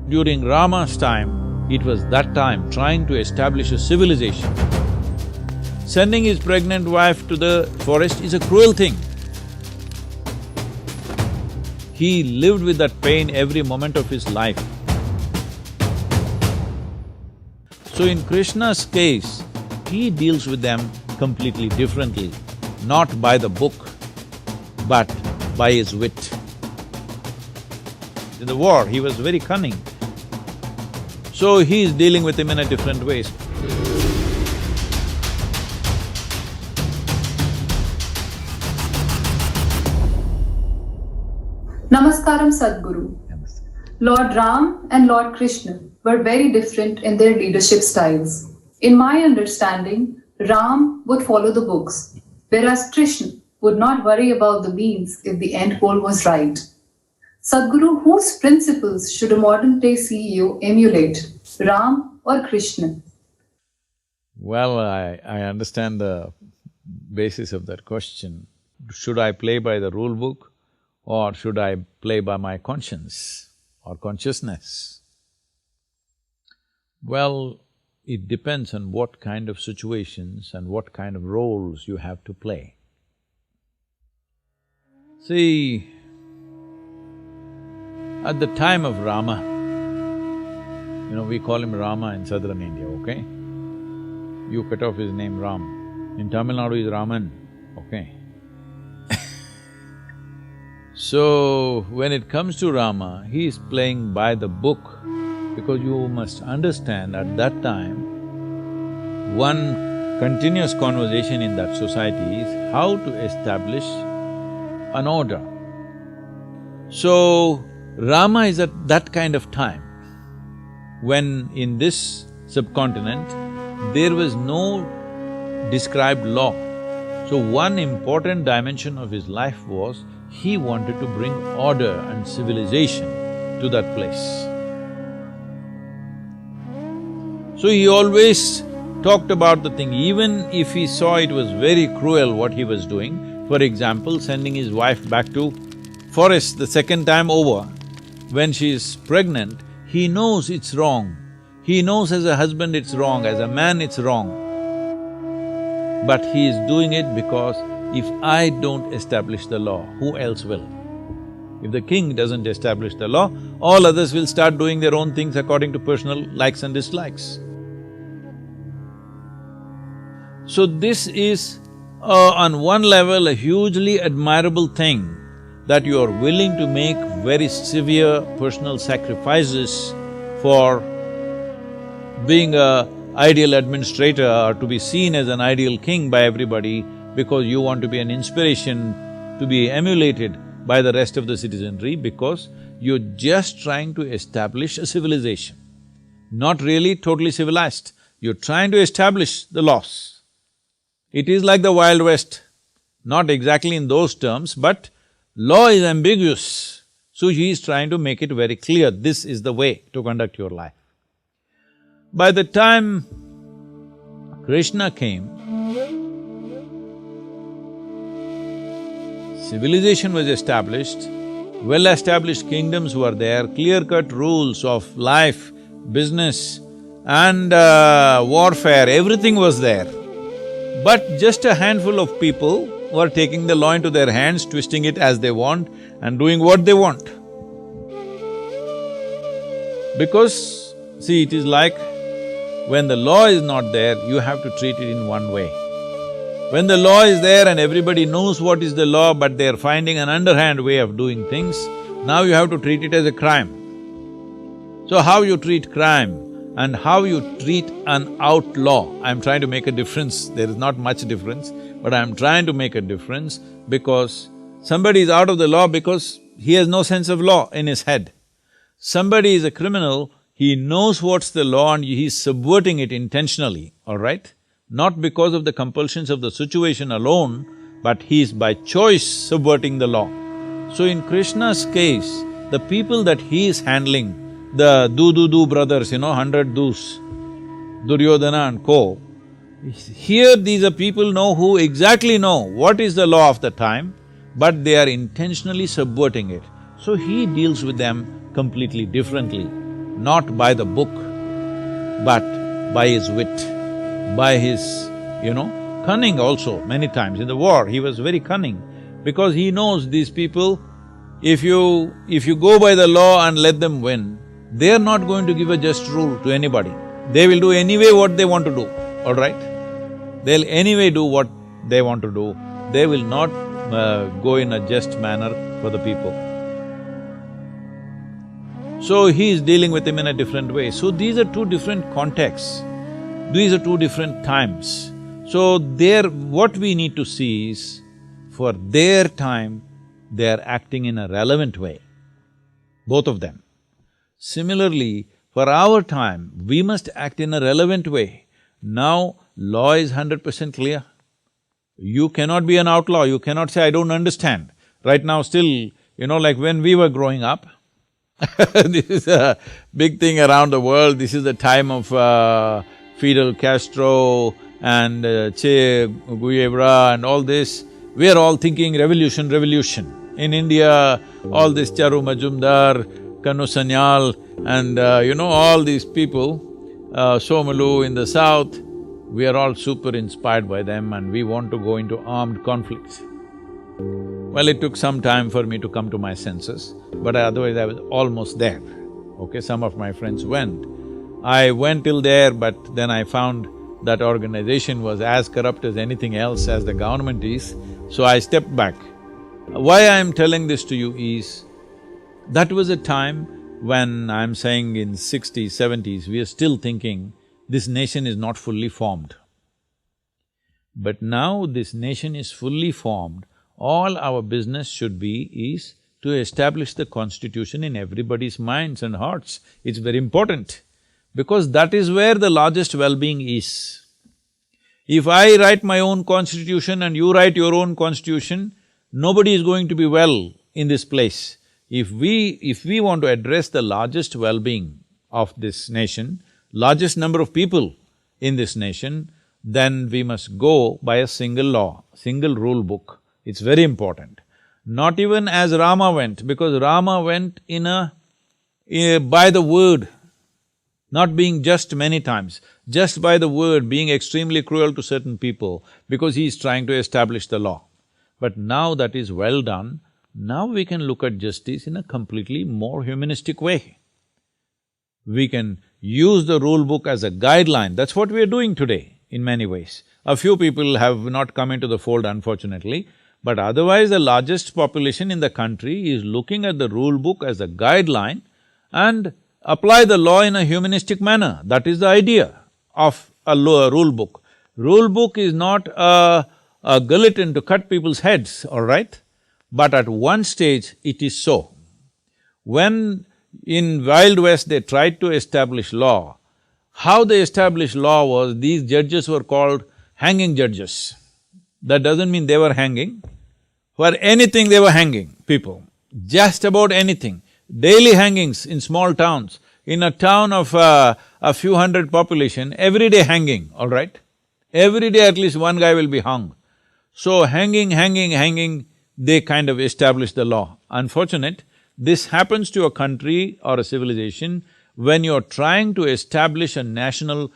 During Rama's time, it was that time trying to establish a civilization. Sending his pregnant wife to the forest is a cruel thing. He lived with that pain every moment of his life. So in Krishna's case, he deals with them completely differently, not by the book, but by his wit. In the war, he was very cunning. So he is dealing with him in a different way. Namaskaram Sadhguru. Lord Ram and Lord Krishna were very different in their leadership styles. In my understanding, Ram would follow the books, whereas Krishna would not worry about the means if the end goal was right. Sadhguru, whose principles should a modern-day CEO emulate, Ram or Krishna? Well, I understand the basis of that question. Should I play by the rule book or should I play by my conscience or consciousness? Well, it depends on what kind of situations and what kind of roles you have to play. See, at the time of Rama, we call him Rama in southern India, okay? You cut off his name Ram. In Tamil Nadu is Raman, okay? So, when it comes to Rama, he is playing by the book because you must understand at that time, one continuous conversation in that society is how to establish an order. So, Rama is at that kind of time when in this subcontinent, there was no described law. So one important dimension of his life was he wanted to bring order and civilization to that place. So he always talked about the thing, even if he saw it was very cruel what he was doing. For example, sending his wife back to forest the second time over, when she is pregnant, he knows it's wrong. He knows as a husband it's wrong, as a man it's wrong. But he is doing it because if I don't establish the law, who else will? If the king doesn't establish the law, all others will start doing their own things according to personal likes and dislikes. So this is, on one level, a hugely admirable thing that you are willing to make very severe personal sacrifices for being a ideal administrator or to be seen as an ideal king by everybody because you want to be an inspiration to be emulated by the rest of the citizenry because you're just trying to establish a civilization. Not really totally civilized, you're trying to establish the laws. It is like the Wild West, not exactly in those terms, but law is ambiguous, so he is trying to make it very clear, this is the way to conduct your life. By the time Krishna came, civilization was established, well-established kingdoms were there, clear-cut rules of life, business and warfare, everything was there. But just a handful of people were taking the law into their hands, twisting it as they want and doing what they want. Because, see, it is like when the law is not there, you have to treat it in one way. When the law is there and everybody knows what is the law but they're finding an underhand way of doing things, now you have to treat it as a crime. So how you treat crime and how you treat an outlaw, I'm trying to make a difference, there is not much difference, but I'm trying to make a difference because somebody is out of the law because he has no sense of law in his head. Somebody is a criminal, he knows what's the law and he's subverting it intentionally, all right? Not because of the compulsions of the situation alone, but he is by choice subverting the law. So in Krishna's case, the people that he is handling, the do brothers, 100 dus, Duryodhana and co, here these are people who exactly know what is the law of the time, but they are intentionally subverting it. So he deals with them completely differently. not by the book, but by his wit, by his, cunning also. Many times in the war, he was very cunning because he knows these people, if you go by the law and let them win, they are not going to give a just rule to anybody. They will do anyway what they want to do, all right? They'll anyway do what they want to do. They will not go in a just manner for the people. So he is dealing with him in a different way. So these are two different contexts. These are two different times. So what we need to see is, for their time, they are acting in a relevant way, both of them. Similarly, for our time, we must act in a relevant way. Now, law is 100% clear. You cannot be an outlaw, you cannot say, I don't understand. Right now still, like when we were growing up, this is a big thing around the world, this is the time of Fidel Castro and Che Guevara and all this. We are all thinking revolution, revolution. In India, all this Charu Majumdar, Kanu Sanyal and all these people, Somalu in the south, we are all super inspired by them and we want to go into armed conflicts. Well, it took some time for me to come to my senses, but otherwise I was almost there, okay? Some of my friends went. I went till there, but then I found that organization was as corrupt as anything else as the government is, so I stepped back. Why I am telling this to you is, that was a time when I'm saying in 60s, 70s, we are still thinking this nation is not fully formed. But now this nation is fully formed, all our business should be is to establish the constitution in everybody's minds and hearts. It's very important, because that is where the largest well-being is. If I write my own constitution and you write your own constitution, nobody is going to be well in this place. If we want to address the largest well-being of this nation, largest number of people in this nation, then we must go by a single law, single rule book. It's very important. Not even as Rama went, because Rama went by the word, not being just many times, just by the word, being extremely cruel to certain people because he is trying to establish the law. But now that is well done, now we can look at justice in a completely more humanistic way. We can use the rule book as a guideline, that's what we are doing today in many ways. A few people have not come into the fold, unfortunately, but otherwise the largest population in the country is looking at the rule book as a guideline and apply the law in a humanistic manner. That is the idea of a rule book. Rule book is not a guillotine to cut people's heads, all right? But at one stage it is so. When in Wild West they tried to establish law, how they established law was, these judges were called hanging judges. That doesn't mean they were hanging. For anything they were hanging people, just about anything. Daily hangings in small towns. In a town of a few hundred population, every day hanging, all right? Every day at least one guy will be hung. So hanging, they kind of established the law. Unfortunate, this happens to a country or a civilization when you're trying to establish a national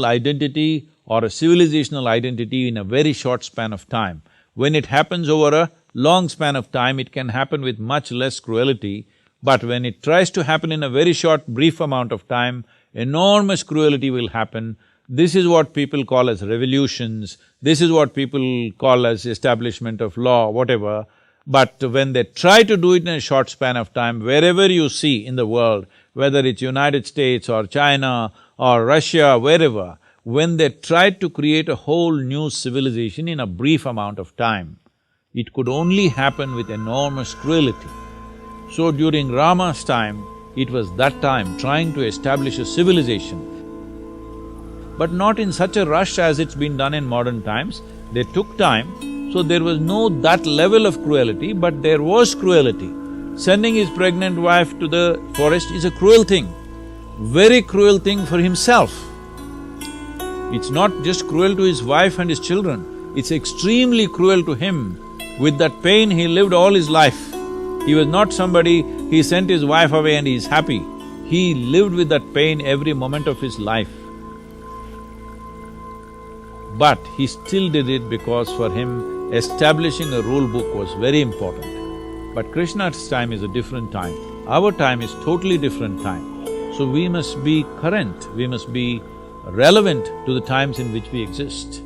identity or a civilizational identity in a very short span of time. When it happens over a long span of time, it can happen with much less cruelty, but when it tries to happen in a very short, brief amount of time, enormous cruelty will happen. This is what people call as revolutions, this is what people call as establishment of law, whatever. But when they try to do it in a short span of time, wherever you see in the world, whether it's United States or China or Russia, wherever, when they tried to create a whole new civilization in a brief amount of time, it could only happen with enormous cruelty. So during Rama's time, it was that time trying to establish a civilization, but not in such a rush as it's been done in modern times. They took time, so there was no that level of cruelty, but there was cruelty. Sending his pregnant wife to the forest is a cruel thing, very cruel thing for himself. It's not just cruel to his wife and his children, it's extremely cruel to him. With that pain he lived all his life. He was not somebody, he sent his wife away and he's happy. He lived with that pain every moment of his life. But he still did it because for him, establishing a rule book was very important. But Krishna's time is a different time. Our time is totally different time. So we must be current, we must be relevant to the times in which we exist.